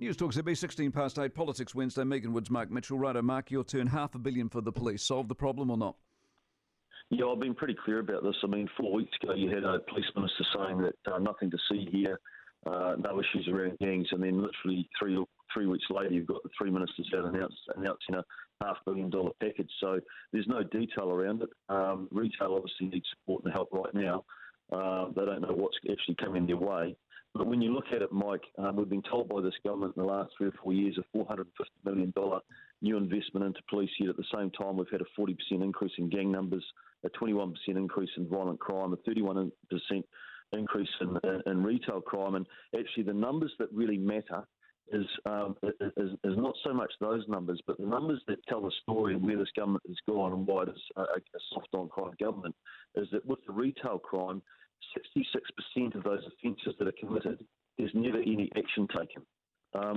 Newstalk ZB, 8:16, Politics Wednesday. Megan Woods, Mark Mitchell. Righto, Mark, your turn. $500 million for the police. Solve the problem or not? Yeah, I've been pretty clear about this. I mean, 4 weeks ago you had a police minister saying that nothing to see here, no issues around gangs, and then literally three weeks later you've got the three ministers out announcing a $500 million package. So there's no detail around it. Retail obviously needs support and help right now. They don't know what's actually coming their way. But when you look at it, Mike, we've been told by this government in the last 3 or 4 years a $450 million new investment into police, yet at the same time we've had a 40% increase in gang numbers, a 21% increase in violent crime, a 31% increase in retail crime. And actually the numbers that really matter is not so much those numbers, but the numbers that tell the story of where this government has gone and why it is a soft-on-crime government, is that with the retail crime, 66% of those offences that are committed, there's never any action taken.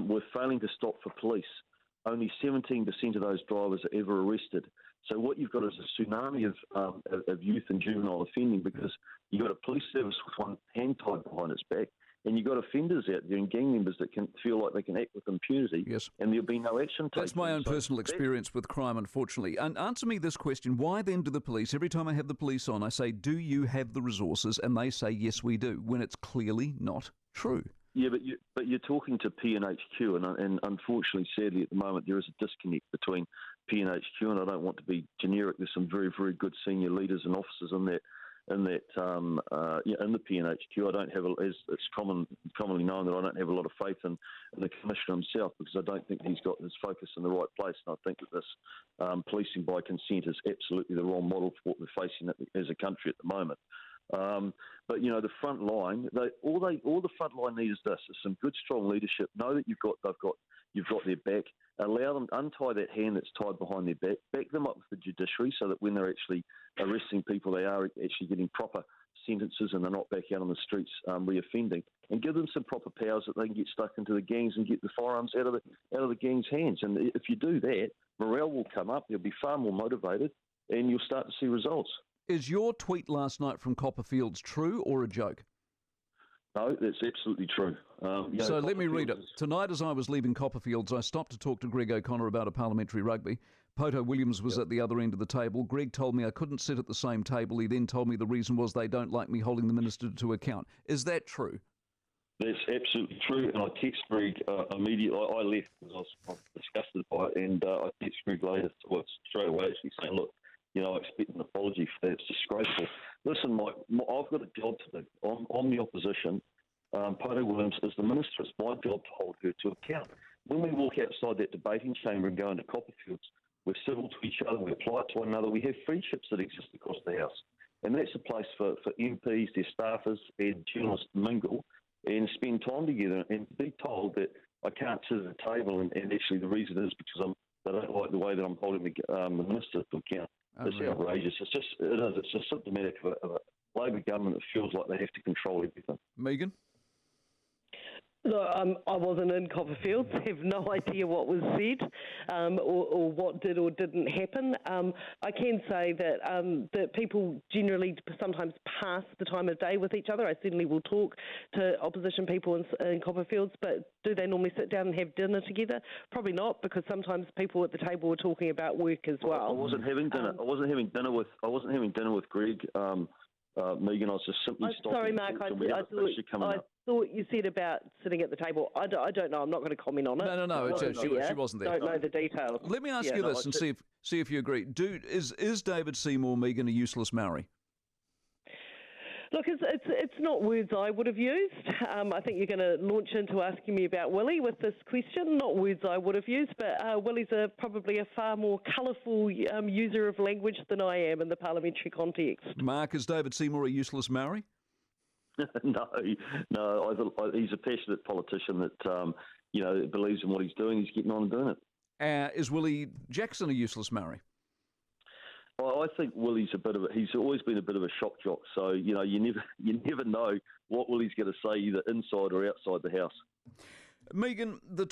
We're failing to stop for police. Only 17% of those drivers are ever arrested. So what you've got is a tsunami of youth and juvenile offending, because you've got a police service with one hand tied behind its back, and you've got offenders out there and gang members that can feel like they can act with impunity, yes, and there'll be no action taken. That's my own personal experience with crime, unfortunately. And answer me this question: why then do the police, every time I have the police on, I say, do you have the resources? And they say, yes, we do, when it's clearly not true. Yeah, but you're talking to P&HQ, and unfortunately, sadly, at the moment, there is a disconnect between P&HQ, and I don't want to be generic. There's some very, very good senior leaders and officers in the P&HQ. I don't have, as it's commonly known, that I don't have a lot of faith in the Commissioner himself, because I don't think he's got his focus in the right place, and I think that this policing by consent is absolutely the wrong model for what we're facing as a country at the moment. But you know, the front line, all the front line need is this: is some good, strong leadership. Know that you've got their back. Allow them, untie that hand that's tied behind their back. Back them up with the judiciary, so that when they're actually arresting people, they are actually getting proper sentences and they're not back out on the streets reoffending. And give them some proper powers that they can get stuck into the gangs and get the firearms out of the gangs' hands. And if you do that, morale will come up. You'll be far more motivated, and you'll start to see results. Is your tweet last night from Copperfields true or a joke? No, that's absolutely true. So let me read it. Tonight, as I was leaving Copperfields, I stopped to talk to Greg O'Connor about a parliamentary rugby. Poto Williams was at the other end of the table. Greg told me I couldn't sit at the same table. He then told me the reason was they don't like me holding the minister to account. Is that true? That's absolutely true, and I text Greg immediately. I left because I was disgusted by it, and I text Greg later, straight away, actually saying, look, you know, I expect an apology for that. It's disgraceful. Listen, Mike, I've got a job to do. I'm the opposition. Poto Williams is the minister. It's my job to hold her to account. When we walk outside that debating chamber and go into Copperfields, we're civil to each other, we apply it to one another, we have friendships that exist across the House. And that's a place for MPs, their staffers, and journalists to mingle and spend time together, and to be told that I can't sit at a table, and actually the reason is because they don't like the way that I'm holding the minister to account. It's outrageous. It's just symptomatic of a Labor government that feels like they have to control everything. Megan? No, I wasn't in Copperfields. I have no idea what was said or what did or didn't happen. I can say that people generally sometimes pass the time of day with each other. I certainly will talk to opposition people in Copperfields, but do they normally sit down and have dinner together? Probably not, because sometimes people at the table were talking about work as well. I wasn't having dinner. I wasn't having dinner with Greg. Megan, I was just simply stopping. Sorry, Mark. I thought you said about sitting at the table. I don't know. I'm not going to comment on it. No. She wasn't there. Don't know the details. Let me ask you this and see if you agree. Is David Seymour Megan a useless Maori? Look, it's not words I would have used. I think you're going to launch into asking me about Willie with this question. Not words I would have used, but Willie's probably a far more colourful user of language than I am in the parliamentary context. Mark, is David Seymour a useless Maori? No. He's a passionate politician that believes in what he's doing. He's getting on and doing it. Is Willie Jackson a useless Maori? Well, I think Willie's he's always been a bit of a shock jock. So, you never know what Willie's going to say either inside or outside the House. Megan, the